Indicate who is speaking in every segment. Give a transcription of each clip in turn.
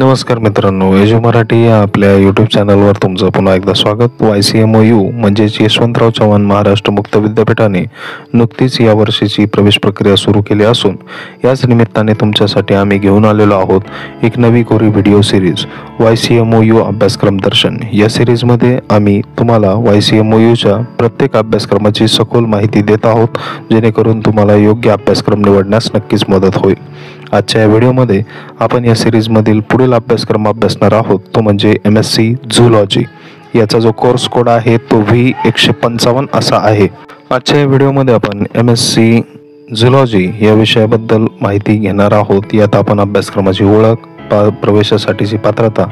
Speaker 1: नमस्कार मित्रांनो, एजू मराठी या आपल्या यूट्यूब चॅनलवर तुमचं पुन्हा एकदा स्वागत। YCMOU म्हणजेच यशवंतराव चव्हाण महाराष्ट्र मुक्त विद्यापीठाने नुकतीच या वर्षीची प्रवेश प्रक्रिया सुरू केली असून याच निमित्ताने तुमच्यासाठी आम्ही घेऊन आलेलो आहोत एक नवी कोरी व्हिडिओ सिरीज YCMOU अभ्यासक्रम दर्शन। या सिरीजमध्ये आम्ही तुम्हाला YCMOUच्या प्रत्येक अभ्यासक्रमाची सखोल माहिती देत आहोत, जेणेकरून तुम्हाला योग्य अभ्यासक्रम निवडण्यास नक्कीच मदत होईल। आजच्या या व्हिडिओमध्ये आपण या सिरीजमधील पुढील अभ्यासक्रम अभ्यासणार आहोत, तो म्हणजे MSc झूलॉजी। याचा जो कोर्स कोड आहे तो V155 असा आहे। आजच्या या व्हिडिओमध्ये आपण MSc झूलॉजी या विषयाबद्दल माहिती घेणार आहोत। यात आपण अभ्यासक्रमाची ओळख, प्रवेशासाठीची पात्रता,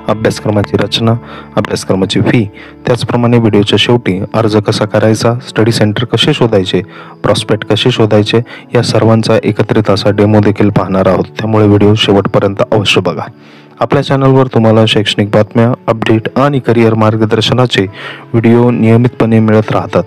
Speaker 1: अभ्यासक्रमाची रचना, अभ्यासक्रमाची फी, त्याचप्रमाणे व्हिडिओच्या शेवटी अर्ज कसा करायचा, स्टडी सेंटर कसे शोधायचे, प्रॉस्पेक्ट कसे शोधायचे, या सर्वांचा एकत्रित असा डेमो देखील पाहणार आहोत। त्यामुळे व्हिडिओ शेवटपर्यंत अवश्य बघा। आपल्या चॅनलवर तुम्हाला शैक्षणिक बातम्या, अपडेट आणि करिअर मार्गदर्शनाचे व्हिडिओ नियमितपणे मिळत राहतात।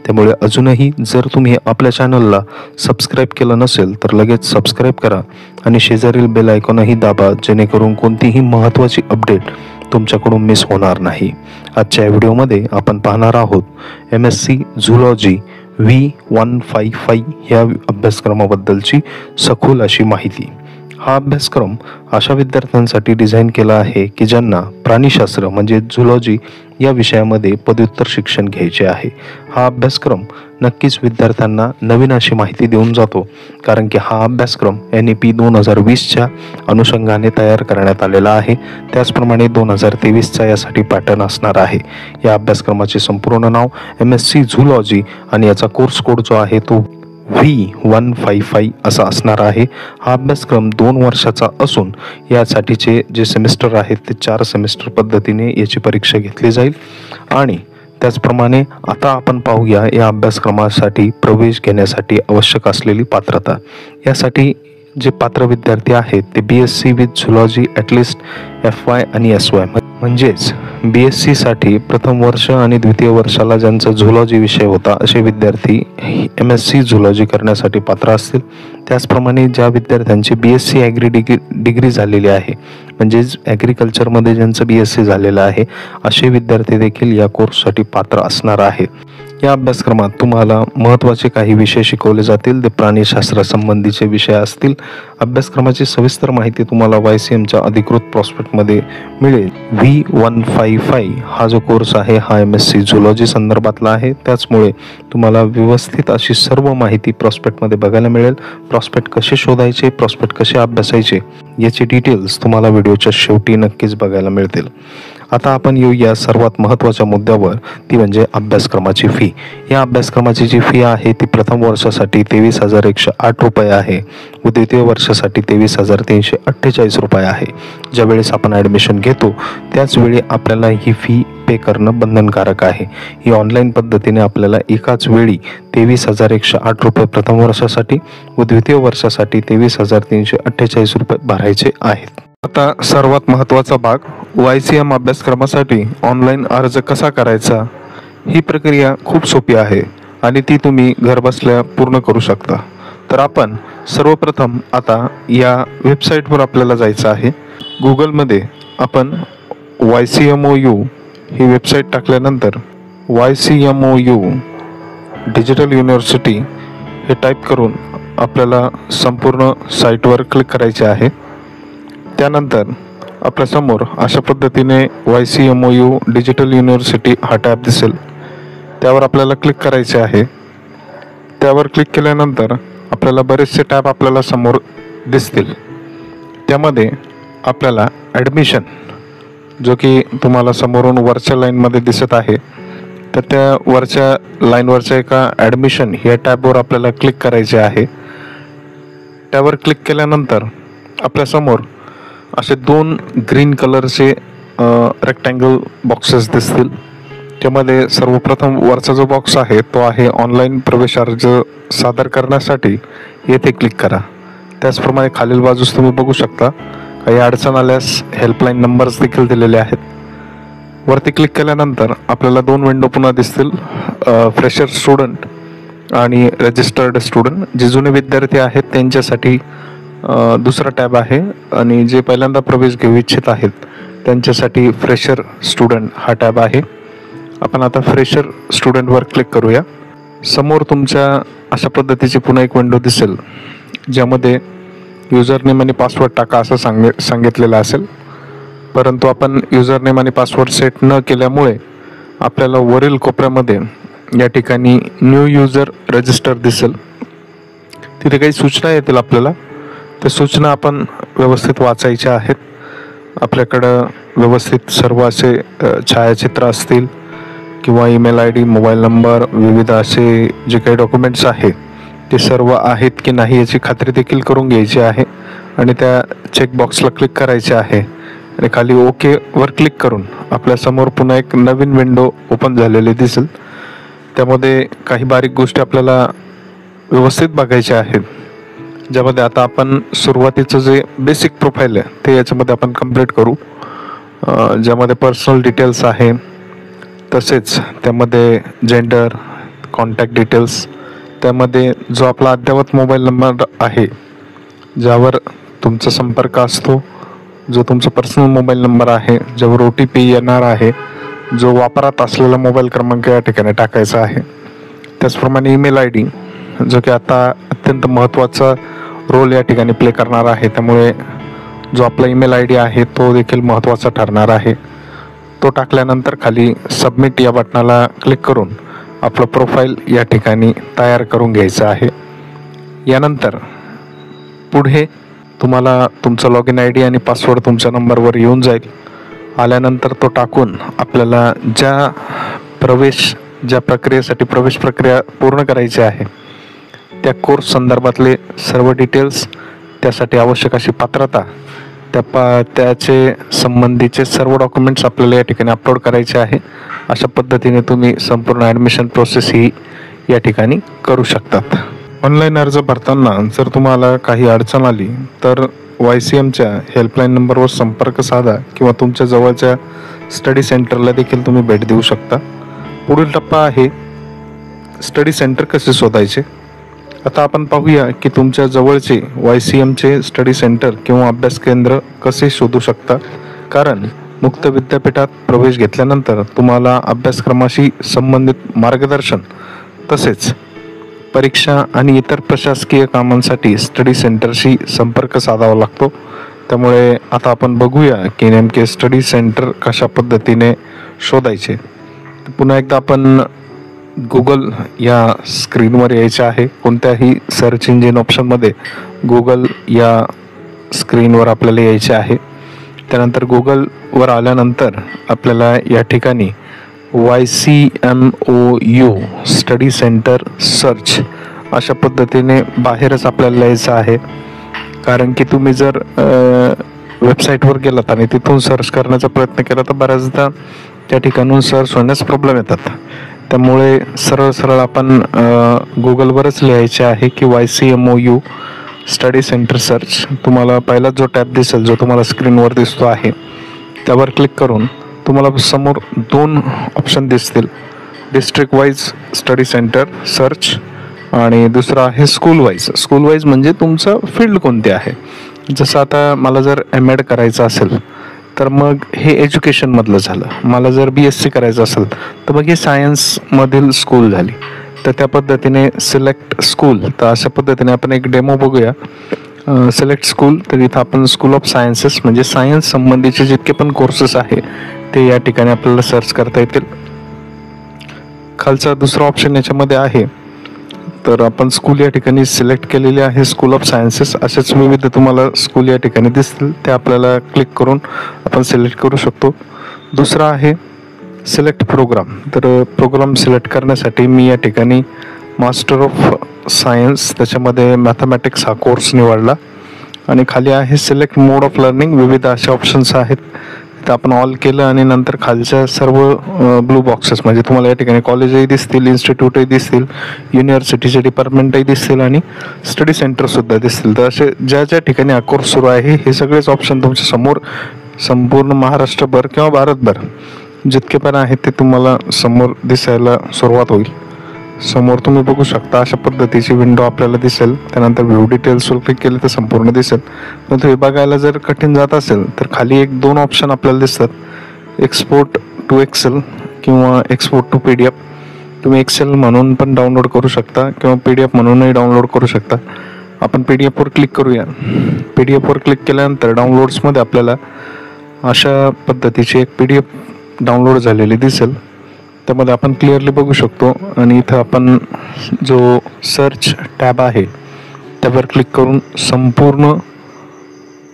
Speaker 1: त्यामुळे अजूनही जर तुम्ही आपल्या चॅनलला सबस्क्राईब केलं नसेल तर लगेच सबस्क्राईब करा आणि शेजारील बेल आयकॉनही दाबा, जेणेकरून कोणतीही महत्त्वाची अपडेट तुमच्याकडून मिस होणार नाही। आजच्या व्हिडिओमध्ये आपण पाहणार आहोत MSc झूलॉजी V155 या अभ्यासक्रमाबद्दलची सखोल अशी माहिती। हा अभ्यासक्रम अशा विद्यार्थ्यांसाठी डिझाईन केला आहे की ज्यांना प्राणीशास्त्र म्हणजे झूलॉजी या विषयामध्ये पदव्युत्तर शिक्षण घ्यायचे आहे। हा अभ्यासक्रम नक्कीच विद्यार्थ्यांना नवीन अशी माहिती देऊन जातो, कारण की हा अभ्यासक्रम NEP 2020च्या अनुषंगाने तयार करण्यात आलेला आहे। त्याचप्रमाणे 2023चा यासाठी पॅटर्न असणार आहे। या अभ्यासक्रमाचे संपूर्ण नाव MSc झूलॉजी आणि याचा कोर्स कोड जो आहे तो V155 असा असणार आहे। हा अभ्यासक्रम 2 वर्षाचा असून यासाठीचे जे सेमिस्टर आहेत ते 4 सेमिस्टर पद्धतीने याची परीक्षा घेतली जाईल। आणि त्याचप्रमाणे आता आपण पाहूया या अभ्यासक्रमासाठी प्रवेश घेण्यासाठी आवश्यक असलेली पात्रता। यासाठी जे पात्र विद्यार्थी आहेत ते BSc with zoology at least FY आणि SY म्हणजेच BSc साठी प्रथम वर्ष आणि द्वितीय वर्षाला ज्यांचा झूलॉजी विषय होता असे विद्यार्थी MSc झूलॉजी करण्यासाठी पात्र असतील। त्याचप्रमाणे ज्या विद्यार्थ्यांची BSc ॲग्री डिग्री झालेली आहे, म्हणजेच ॲग्रिकल्चरमध्ये ज्यांचं BSc झालेलं आहे असे विद्यार्थी देखील या कोर्ससाठी पात्र असणार आहेत। या अभ्यासक्रमात तुम्हाला महत्त्वाचे काही विषय शिकवले जातील, ते प्राणीशास्त्र संबंधीचे विषय असतील। अभ्यासक्रमाची सविस्तर माहिती तुम्हाला YCMच्या अधिकृत प्रॉस्पेक्टमध्ये मिळेल। V155 हा जो कोर्स आहे हा MSc झूलॉजी संदर्भातला आहे, त्याचमुळे तुम्हाला व्यवस्थित अशी सर्व माहिती प्रॉस्पेक्टमध्ये बघायला मिळेल। प्रॉस्पेक्ट कसे शोधायचे, प्रॉस्पेक्ट कसे अभ्यासायचे याची डिटेल्स तुम्हाला व्हिडिओच्या शेवटी नक्कीच बघायला मिळतील। आता आपण येऊया सर्वात महत्त्वाच्या मुद्द्यावर, ती म्हणजे अभ्यासक्रमाची फी। या अभ्यासक्रमाची जी फी आहे ती प्रथम वर्षासाठी 23,108 रुपये आहे व द्वितीय वर्षासाठी 23,348 रुपये आहे। ज्यावेळेस आपण ॲडमिशन घेतो त्याचवेळी आपल्याला ही फी पे करणं बंधनकारक आहे। ही ऑनलाईन पद्धतीने आपल्याला एकाच वेळी 23,108 रुपये प्रथम वर्षासाठी व द्वितीय वर्षासाठी 23,348 रुपये भरायचे आहेत। आता सर्वात महत्त्वाचा भाग, YCM अभ्यासक्रमासाठी ऑनलाईन अर्ज कसा करायचा। ही प्रक्रिया खूप सोपी आहे आणि ती तुम्ही घरबसल्या पूर्ण करू शकता। तर आपण सर्वप्रथम आता या वेबसाईटवर आपल्याला जायचं आहे। गुगलमध्ये आपण YCMOU ही वेबसाईट टाकल्यानंतर YCMOU डिजिटल युनिव्हर्सिटी हे टाईप करून आपल्याला संपूर्ण साईटवर क्लिक करायचे आहे। त्यानंतर आपल्यासमोर अशा पद्धतीने YCMOU डिजिटल युनिव्हर्सिटी हा टॅब दिसेल, त्यावर आपल्याला क्लिक करायचे आहे। त्यावर क्लिक केल्यानंतर आपल्याला बरेचसे टॅब आपल्याला समोर दिसतील। त्यामध्ये आपल्याला ॲडमिशन, जो की तुम्हाला समोरून वरच्या लाईनमध्ये दिसत आहे, तर त्या वरच्या लाईनवरच्या एका ॲडमिशन या टॅबवर आपल्याला क्लिक करायचे आहे। त्यावर क्लिक केल्यानंतर आपल्यासमोर असे 2 ग्रीन कलरचे रेक्टँगल बॉक्सेस दिसतील। त्यामध्ये सर्वप्रथम वरचा जो बॉक्स आहे तो आहे ऑनलाईन प्रवेश अर्ज सादर करण्यासाठी, येथे क्लिक करा। त्याचप्रमाणे खालील बाजूस तुम्ही बघू शकता काही अडचण आल्यास हेल्पलाईन नंबर्स देखील दिलेले आहेत। वरती क्लिक केल्यानंतर आपल्याला 2 विंडो पुन्हा दिसतील, फ्रेशर स्टुडंट आणि रजिस्टर्ड स्टुडंट। जे जुने विद्यार्थी आहेत त्यांच्यासाठी दुसरा टॅब आहे आणि जे पहिल्यांदा प्रवेश घेऊ इच्छित आहेत त्यांच्यासाठी फ्रेशर स्टुडंट हा टॅब आहे. आपण आता फ्रेशर स्टुडंटवर क्लिक करूया. समोर तुमच्या अशा पद्धतीची पुन्हा एक विंडो दिसेल ज्यामध्ये युजर नेम आणि पासवर्ड टाका असं सांगितलेलं असेल, परंतु आपण युजर नेम आणि पासवर्ड सेट न केल्यामुळे आपल्याला वरील कोपऱ्यामध्ये या ठिकाणी न्यू युजर रजिस्टर दिसेल. तिथे काही सूचना येतील आपल्याला. त्या सूचना आपण व्यवस्थित वाचायच्या आहेत. आपल्याकडं व्यवस्थित सर्व असे छायाचित्र असतील किंवा ईमेल ID, मोबाईल नंबर, विविध असे जे काही डॉक्युमेंट्स आहेत ते सर्व आहेत की नाही याची खात्री देखील करून घ्यायची आहे आणि त्या चेकबॉक्सला क्लिक करायचे आहे आणि खाली ओके वर क्लिक करून आपल्यासमोर पुन्हा एक नवीन विंडो ओपन झालेली दिसेल. त्यामध्ये काही बारीक गोष्टी आपल्याला व्यवस्थित बघायच्या आहेत, ज्यामध्ये आता आपण सुरुवातीचं जे बेसिक प्रोफाईल आहे ते याच्यामध्ये आपण कंप्लीट करू, ज्यामध्ये पर्सनल डिटेल्स आहे, तसेच त्यामध्ये जेंडर, कॉन्टॅक्ट डिटेल्स, त्यामध्ये जो आपला अद्ययावत मोबाईल नंबर आहे ज्यावर तुमचा संपर्क असतो, जो तुमचा पर्सनल मोबाईल नंबर आहे, ज्यावर OTP येणार आहे, जो वापरात असलेला मोबाईल क्रमांक या ठिकाणी टाकायचा आहे. त्याचप्रमाणे ईमेल ID जो की आता अत्यंत महत्त्वाचा रोल या ठिकाणी प्ले करणार आहे, त्यामुळे जो आपला ईमेल ID आहे तो देखील महत्त्वाचा ठरणार आहे. तो टाकल्यानंतर खाली सबमिट या बटनाला क्लिक करून आपलं प्रोफाईल या ठिकाणी तयार करून घ्यायचं आहे. यानंतर पुढे तुम्हाला तुमचा लॉगिन ID आणि पासवर्ड तुमच्या नंबरवर येऊन जाईल. आल्यानंतर तो टाकून आपल्याला ज्या प्रक्रियेसाठी प्रवेश प्रक्रिया पूर्ण करायची आहे त्या कोर्स संदर्भातले सर्व डिटेल्स, त्यासाठी आवश्यक अशी पात्रता, त्याचे संबंधीचे सर्व डॉक्युमेंट्स आपल्याला या ठिकाणी अपलोड करायचे आहे. अशा पद्धतीने तुम्ही संपूर्ण ॲडमिशन प्रोसेस ही या ठिकाणी करू शकतात. ऑनलाईन अर्ज भरताना जर तुम्हाला काही अडचण आली तर YCMच्या हेल्पलाईन नंबरवर संपर्क साधा किंवा तुमच्या जवळच्या स्टडी सेंटरला देखील तुम्ही भेट देऊ शकता. पुढील टप्पा आहे स्टडी सेंटर कसे शोधायचे. आता आपण पाहूया की तुमच्या जवळचे YCMचे स्टडी सेंटर किंवा अभ्यास केंद्र कसे शोधू शकता. कारण मुक्त विद्यापीठात प्रवेश घेतल्यानंतर तुम्हाला अभ्यासक्रमाशी संबंधित मार्गदर्शन तसेच परीक्षा आणि इतर प्रशासकीय कामांसाठी स्टडी सेंटरशी संपर्क साधावा लागतो. त्यामुळे आता आपण बघूया की नेमके स्टडी सेंटर कशा पद्धतीने शोधायचे. पुन्हा एकदा आपण गुगल या स्क्रीनवर यायचे आहे. कोणत्याही सर्च इंजिन ऑप्शनमध्ये गुगल या स्क्रीनवर आपल्याला यायचे आहे. त्यानंतर गुगलवर आल्यानंतर आपल्याला या ठिकाणी YCMOU स्टडी सेंटर सर्च अशा पद्धतीने बाहेरच आपल्याला यायचं आहे. कारण की तुम्ही जर वेबसाईटवर गेलात आणि तिथून सर्च करण्याचा प्रयत्न केला तर बऱ्याचदा त्या ठिकाणून सर्च होण्यास प्रॉब्लेम येतात. त्यामुळे सरळ आपण गुगलवरच लिहायचे आहे की YCMOU स्टडी सेंटर सर्च. तुम्हाला पहिला जो टॅब दिसेल जो तुम्हाला स्क्रीनवर दिसतो आहे त्यावर क्लिक करून तुम्हाला समोर 2 ऑप्शन दिसतील, district wise study centre search आणि दुसरा आहे स्कूल वाईज म्हणजे तुमचं फील्ड कोणते आहे. जसं आता मला जर MAd करायचं असेल तर मग हे एज्युकेशनमधलं झालं. मला जर BSc करायचं असेल तर मग हे सायन्समधील स्कूल झाली. तर त्या पद्धतीने सिलेक्ट स्कूल, तर अशा पद्धतीने आपण एक डेमो बघूया. सिलेक्ट स्कूल, तर इथं आपण स्कूल ऑफ सायन्सेस म्हणजे सायन्स संबंधीचे जितके पण कोर्सेस आहे ते या ठिकाणी आपल्याला सर्च करता येतील. खालचा दुसरा ऑप्शन याच्यामध्ये आहे, तर आपण स्कूल या ठिकाणी सिलेक्ट केलेली आहे स्कूल ऑफ सायन्सेस. असेच विविध तुम्हाला स्कूल या ठिकाणी दिसतील, ते आपल्याला क्लिक करून आपण सिलेक्ट करू शकतो. दुसरा आहे सिलेक्ट प्रोग्राम. तर प्रोग्राम सिलेक्ट करण्यासाठी मी या ठिकाणी मास्टर ऑफ सायन्स त्याच्यामध्ये मॅथमॅटिक्स हा कोर्स निवडला आणि खाली आहे सिलेक्ट मोड ऑफ लर्निंग. विविध असे ऑप्शन्स आहेत, तर आपण ऑल केलं आणि नंतर खालच्या सर्व ब्लू बॉक्सेस म्हणजे तुम्हाला या ठिकाणी कॉलेजही दिसतील, इन्स्टिट्यूटही दिसतील, युनिव्हर्सिटीचे डिपार्टमेंटही दिसतील आणि स्टडी सेंटरसुद्धा दिसतील. तर असे ज्या ठिकाणी हा कोर्स सुरू आहे हे सगळेच ऑप्शन तुमच्या समोर संपूर्ण महाराष्ट्रभर किंवा भारतभर जितके पण आहेत ते तुम्हाला समोर दिसायला सुरुवात होईल. समोर तुम्ही बघू शकता अशा पद्धतीची विंडो आपल्याला दिसेल. त्यानंतर व्ह्यू डिटेल्सवर क्लिक केले तर संपूर्ण दिसेल. पण हे बघायला जर कठीण जात असेल तर खाली एक 2 ऑप्शन आपल्याला दिसतात, एक्सपोर्ट टू एक्सेल किंवा एक्सपोर्ट टू PDF. तुम्ही एक्सेल म्हणून पण डाउनलोड करू शकता किंवा PDF म्हणूनही डाउनलोड करू शकता. आपण PDF वर क्लिक करूया. PDF वर क्लिक केल्यानंतर डाउनलोड्समध्ये आपल्याला अशा पद्धतीची एक PDF डाउनलोड झालेली दिसेल. त्यामध्ये आपण क्लिअरली बघू शकतो आणि इथं आपण जो सर्च टॅब आहे त्यावर क्लिक करून संपूर्ण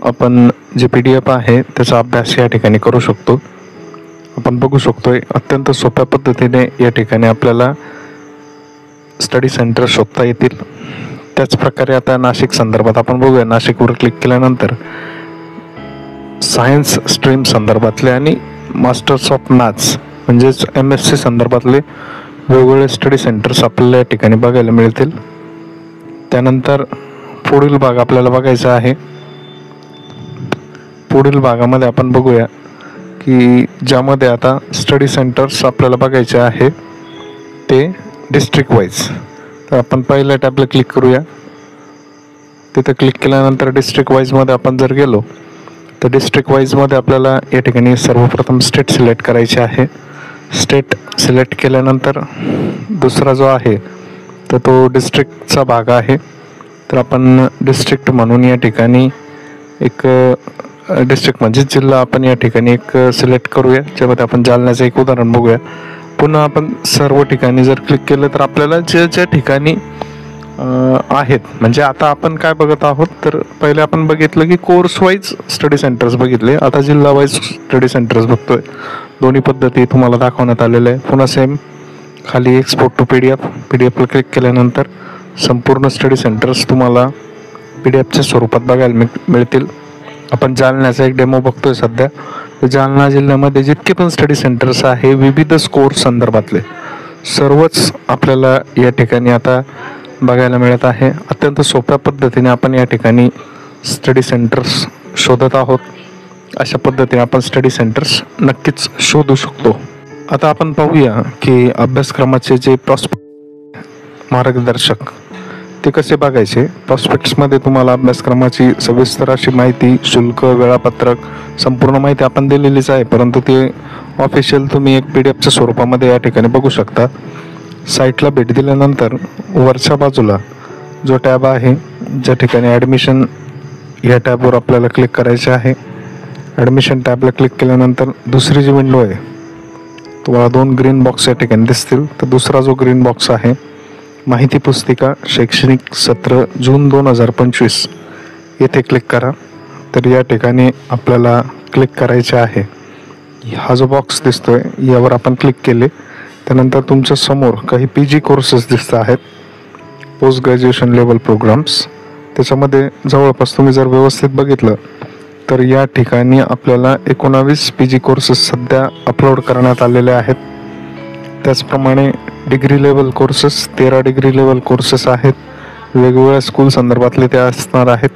Speaker 1: आपण जे PDF आहे त्याचा अभ्यास या ठिकाणी करू शकतो. आपण बघू शकतोय अत्यंत सोप्या पद्धतीने या ठिकाणी आपल्याला स्टडी सेंटर शोधता येतील. त्याचप्रकारे आता नाशिक संदर्भात आपण बघूया. नाशिकवर क्लिक केल्यानंतर सायन्स स्ट्रीम संदर्भातले आणि मास्टर्स ऑफ मॅथ्स म्हणजेच MSc संदर्भातले वेगवेगळे स्टडी सेंटर्स आपल्याला या ठिकाणी बघायला मिळतील. त्यानंतर पुढील भाग आपल्याला बघायचा आहे. पुढील भागामध्ये आपण बघूया की ज्यामध्ये आता स्टडी सेंटर्स आपल्याला बघायचे आहे ते डिस्ट्रिक्ट वाईज. तर आपण पहिल्या टॅबला क्लिक करूया. तिथे क्लिक केल्यानंतर डिस्ट्रिक्ट वाईजमध्ये आपण जर गेलो तर डिस्ट्रिक्ट वाईजमध्ये आपल्याला या ठिकाणी सर्वप्रथम स्टेट सिलेक्ट करायचे आहे. स्टेट सिलेक्ट केल्यानंतर दुसरा जो आहे तर तो डिस्ट्रिक्टचा भाग आहे. तर आपण डिस्ट्रिक्ट म्हणून या ठिकाणी एक डिस्ट्रिक्ट म्हणजे जिल्हा आपण या ठिकाणी एक सिलेक्ट करूया. ज्यामध्ये आपण जालन्याचं एक उदाहरण बघूया. पुन्हा आपण सर्व ठिकाणी जर क्लिक केलं तर आपल्याला ज्या ठिकाणी आहेत म्हणजे आता आपण काय बघत आहोत तर पहिले आपण बघितलं की कोर्स वाईज स्टडी सेंटर्स बघितले. आता जिल्हा वाईज स्टडी सेंटर्स बघतोय. दोन्ही पद्धती तुम्हाला दाखवण्यात आलेल्या आहे. पुन्हा सेम खाली एक्सपोर्ट टू PDFला क्लिक केल्यानंतर संपूर्ण स्टडी सेंटर्स तुम्हाला PDFच्या स्वरूपात बघायला मिळतील. आपण जालन्याचा एक डेमो बघतोय सध्या. तर जालना जिल्ह्यामध्ये जितके पण स्टडी सेंटर्स आहे विविध कोर्स संदर्भातले सर्वच आपल्याला या ठिकाणी आता बघायला मिळत आहे. अत्यंत सोप्या पद्धतीने आपण या ठिकाणी स्टडी सेंटर्स शोधत आहोत. अशा पद्धतीने आपण स्टडी सेंटर्स नक्कीच शोधू शकतो. आता आपण पाहूया की अभ्यासक्रमाचे जे प्रॉस्पेक्ट मार्गदर्शक ते कसे बघायचे. प्रॉस्पेक्ट्समध्ये तुम्हाला अभ्यासक्रमाची सविस्तर अशी माहिती, शुल्क, वेळापत्रक संपूर्ण माहिती आपण दिलेलीच आहे, परंतु ते ऑफिशियल तुम्ही एक PDFच्या स्वरूपामध्ये या ठिकाणी बघू शकता. साईटला भेट दिल्यानंतर वरच्या बाजूला जो टॅब आहे ज्या ठिकाणी ॲडमिशन या टॅबवर आपल्याला क्लिक करायचे आहे. ॲडमिशन टॅबला क्लिक केल्यानंतर दुसरी जी विंडो आहे तुम्हाला 2 ग्रीन बॉक्स या ठिकाणी दिसतील. तर दुसरा जो ग्रीन बॉक्स आहे माहिती पुस्तिका शैक्षणिक सत्र जून 2025 येथे क्लिक करा. तर या ठिकाणी आपल्याला क्लिक करायचे आहे. हा जो बॉक्स दिसतोय यावर आपण क्लिक केले त्यानंतर तुमच्या समोर काही PG कोर्सेस दिसत आहेत, पोस्ट ग्रॅज्युएशन लेवल प्रोग्राम्स. त्याच्यामध्ये जवळपास तुम्ही जर व्यवस्थित बघितलं तर या ठिकाणी आपल्याला 19 PG कोर्सेस सध्या अपलोड करण्यात आलेले आहेत. त्याचप्रमाणे degree level courses 13 degree level courses आहेत. वेगवेगळ्या स्कूल संदर्भातले ते असणार आहेत.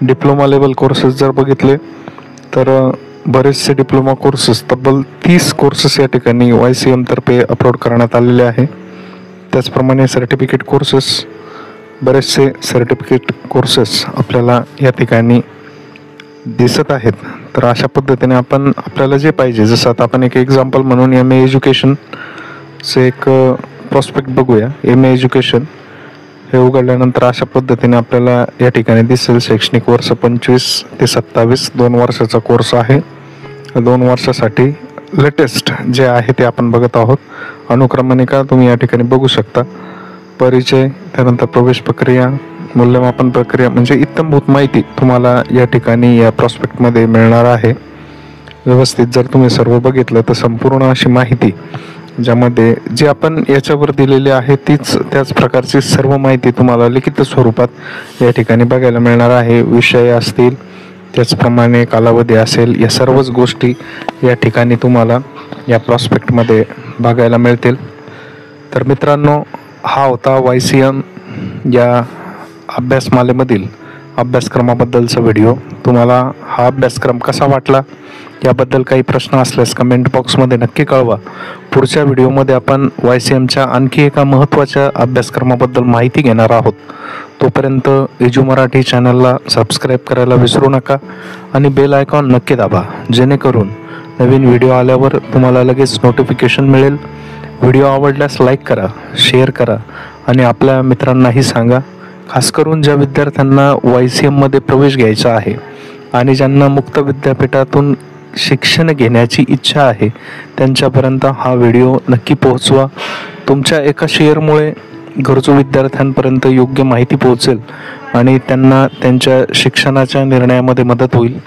Speaker 1: डिप्लोमा लेवल कोर्सेस जर बघितले तर बरेचसे डिप्लोमा कोर्सेस तब्बल 30 कोर्सेस या ठिकाणी YCM तर्फे अपलोड करण्यात आलेले आहे. त्याचप्रमाणे सर्टिफिकेट कोर्सेस बरेचसे सर्टिफिकेट कोर्सेस आपल्याला या ठिकाणी दिसत आहेत. तर अशा पद्धतीने आपण आपल्याला जे पाहिजे जसं आता आपण एक एक्झाम्पल म्हणून MA एज्युकेशनचे एक प्रॉस्पेक्ट बघूया. MA एज्युकेशन हे उघडल्यानंतर अशा पद्धतीने आपल्याला या ठिकाणी दिसेल. शैक्षणिक वर्ष 25 ते 27 2 वर्षाचा कोर्स आहे. 2 वर्षासाठी लेटेस्ट जे आहे ते आपण बघत आहोत. अनुक्रमणिका तुम्ही या ठिकाणी बघू शकता. परिचय, त्यानंतर प्रवेश प्रक्रिया, मूल्यमापन प्रक्रिया म्हणजे इत्थंभूत माहिती तुम्हाला या ठिकाणी या प्रॉस्पेक्टमध्ये मिळणार आहे. व्यवस्थित जर तुम्ही सर्व बघितलं तर संपूर्ण अशी माहिती ज्यामध्ये जे आपण याच्यावर दिलेली आहे त्याच प्रकारची सर्व माहिती तुम्हाला लिखित स्वरूपात या ठिकाणी बघायला मिळणार आहे. विषय असतील त्याचप्रमाणे कालावधी असेल या सर्वच गोष्टी या ठिकाणी तुम्हाला या प्रॉस्पेक्टमध्ये बघायला मिळतील. तर मित्रांनो, हा होता YCM या अभ्यासमालेमधील अभ्यासक्रमाबद्दलचा व्हिडिओ. तुम्हाला हा अभ्यासक्रम कसा वाटला याबद्दल काही प्रश्न असल्यास कमेंट बॉक्समध्ये नक्की कळवा. पुढच्या व्हिडिओमध्ये आपण YCMच्या आणखी एका महत्त्वाच्या अभ्यासक्रमाबद्दल माहिती घेणार आहोत. तोपर्यंत एजू मराठी चॅनलला सबस्क्राईब करायला विसरू नका आणि बेल आयकॉन नक्की दाबा, जेणेकरून नवीन व्हिडिओ आल्यावर तुम्हाला लगेच नोटिफिकेशन मिळेल. व्हिडिओ आवडल्यास लाईक करा, शेअर करा आणि आपल्या मित्रांनाही सांगा. खास करून ज्या विद्यार्थ्यांना YCMमध्ये प्रवेश घ्यायचा आहे आणि ज्यांना मुक्त विद्यापीठातून शिक्षण घेण्याची इच्छा आहे त्यांच्यापर्यंत हा व्हिडिओ नक्की पोहोचवा. तुमच्या एका शेअरमुळे गरजू विद्यार्थ्यांपर्यंत योग्य माहिती पोहोचेल आणि त्यांना त्यांच्या शिक्षणाच्या निर्णयामध्ये मदत होईल.